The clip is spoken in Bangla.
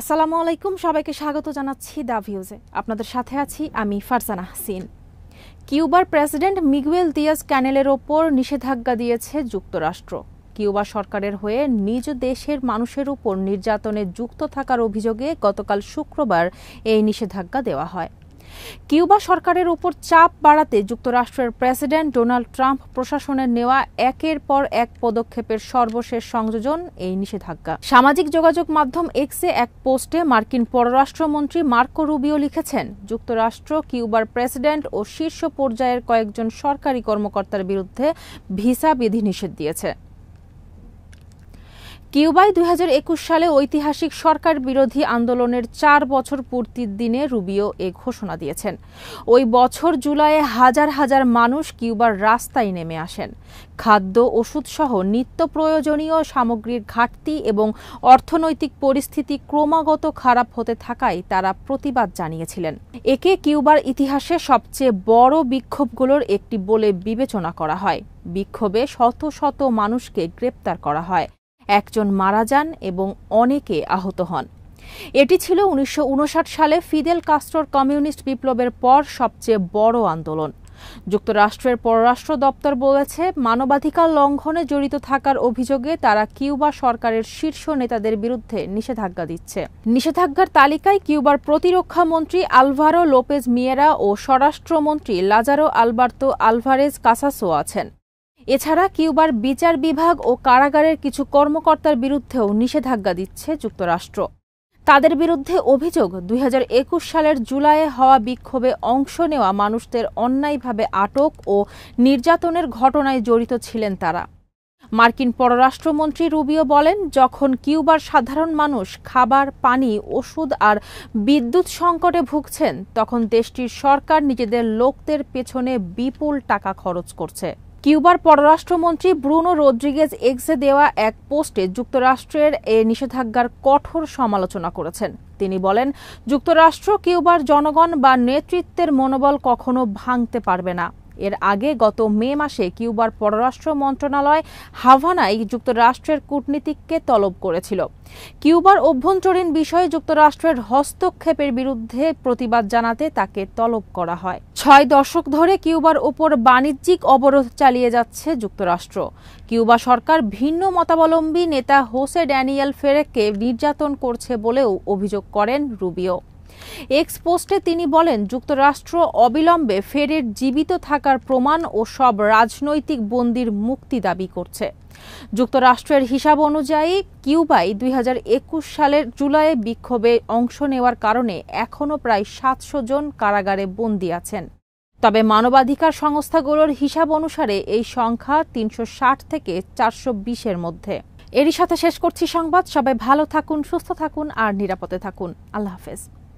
আসসালামু আলাইকুম, সবাইকে স্বাগত জানাচ্ছি দা ভিউজে। আপনাদের সাথে আছি আমি ফারজানা হাসিন। কিউবার প্রেসিডেন্ট মিগুয়েল দিয়াজ ক্যানেলের ওপর নিষেধাজ্ঞা দিয়েছে যুক্তরাষ্ট্র। কিউবা সরকারের হয়ে নিজ দেশের মানুষের উপর নির্যাতনে যুক্ত থাকার অভিযোগে গতকাল শুক্রবার এই নিষেধাজ্ঞা দেওয়া হয়। কিউবা সরকারের উপর চাপ বাড়াতে যুক্তরাষ্ট্রের প্রেসিডেন্ট ডোনাল্ড ট্রাম্প প্রশাসনের নেওয়া একের পর এক পদক্ষেপের সর্বশেষ সংযোজন এই নিষেধাজ্ঞা। সামাজিক যোগাযোগ মাধ্যম এক্সে এক পোস্টে মার্কিন পররাষ্ট্রমন্ত্রী মার্কো রুবিও লিখেছেন, যুক্তরাষ্ট্র কিউবার প্রেসিডেন্ট ও শীর্ষ পর্যায়ের কয়েকজন সরকারি কর্মকর্তার বিরুদ্ধে ভিসা বিধিনিষেধ দিয়েছে। কিউবায় 2021 সালে ঐতিহাসিক সরকার বিরোধী আন্দোলনের 4 বছর পূর্তির দিনে রুবিও এ ঘোষণা দিয়েছেন। ওই বছর জুলাইয়ে হাজার হাজার মানুষ কিউবার রাস্তায় নেমে আসেন। খাদ্য, ওষুধসহ নিত্য প্রয়োজনীয় সামগ্রীর ঘাটতি এবং অর্থনৈতিক পরিস্থিতি ক্রমাগত খারাপ হতে থাকায় তারা প্রতিবাদ জানিয়েছিলেন। একে কিউবার ইতিহাসে সবচেয়ে বড় বিক্ষোভগুলোর একটি বলে বিবেচনা করা হয়। বিক্ষোভে শত শত মানুষকে গ্রেপ্তার করা হয়, একজন মারা যান এবং অনেকে আহত হন। এটি ছিল 1959 সালে ফিদেল কাস্ত্রোর কমিউনিস্ট বিপ্লবের পর সবচেয়ে বড় আন্দোলন। যুক্তরাষ্ট্রের পররাষ্ট্র দপ্তর বলেছে, মানবাধিকার লঙ্ঘনে জড়িত থাকার অভিযোগে তারা কিউবা সরকারের শীর্ষ নেতাদের বিরুদ্ধে নিষেধাজ্ঞা দিচ্ছে। নিষেধাজ্ঞার তালিকায় কিউবার প্রতিরক্ষা মন্ত্রী আলভারো লোপেজ মিয়েরা ও স্বরাষ্ট্রমন্ত্রী লাজারো আলবার্তো আলভারেজ কাসাসো আছেন। এছাড়া কিউবার বিচার বিভাগ ও কারাগারের কিছু কর্মকর্তার বিরুদ্ধেও নিষেধাজ্ঞা দিচ্ছে যুক্তরাষ্ট্র। তাদের বিরুদ্ধে অভিযোগ, 2021 সালের জুলাইয়ে হওয়া বিক্ষোভে অংশ নেওয়া মানুষদের অন্যায়ভাবে আটক ও নির্যাতনের ঘটনায় জড়িত ছিলেন তারা। মার্কিন পররাষ্ট্রমন্ত্রী রুবিও বলেন, যখন কিউবার সাধারণ মানুষ খাবার, পানি, ওষুধ আর বিদ্যুৎ সংকটে ভুগছেন, তখন দেশটির সরকার নিজেদের লোকদের পেছনে বিপুল টাকা খরচ করছে। কিউবার পররাষ্ট্রমন্ত্রী ব্রুনো রদ্রিগেজ এক্সে দেওয়া এক পোস্টে যুক্তরাষ্ট্রের এ নিষেধাজ্ঞার কঠোর সমালোচনা করেছেন। তিনি বলেন, যুক্তরাষ্ট্র কিউবার জনগণ বা নেতৃত্বের মনোবল কখনো ভাঙতে পারবে না। এর আগে গত মে মাসে কিউবার পররাষ্ট্র মন্ত্রণালয় হাভানায় যুক্তরাষ্ট্রের কূটনীতিককে তলব করেছিল। কিউবার অভ্যন্তরীণ বিষয়ে যুক্তরাষ্ট্রের হস্তক্ষেপের বিরুদ্ধে প্রতিবাদ জানাতে তাকে তলব করা হয়। 6 দশক ধরে কিউবার ওপর বাণিজ্যিক অবরোধ চালিয়ে যাচ্ছে যুক্তরাষ্ট্র। কিউবা সরকার ভিন্ন মতাবলম্বী নেতা হোসে ড্যানিয়েল ফেরেককে নির্যাতন করছে বলেও অভিযোগ করেন রুবিও। এক্স পোস্টে তিনি বলেন, যুক্তরাষ্ট্র অবিলম্বে ফেরের জীবিত থাকার প্রমাণ ও সব রাজনৈতিক বন্দীর মুক্তি দাবি করছে। যুক্তরাষ্ট্রের হিসাব অনুযায়ী কিউবায় 2021 সালের জুলাইয়ে বিক্ষোভে অংশ নেওয়ার কারণে এখনও প্রায় 700 জন কারাগারে বন্দী আছেন। তবে মানবাধিকার সংস্থাগুলোর হিসাব অনুসারে এই সংখ্যা 360 থেকে 420-এর মধ্যে। এরই সাথে শেষ করছি সংবাদ। সবাই ভালো থাকুন, সুস্থ থাকুন আর নিরাপদে থাকুন। আল্লাহ হাফেজ।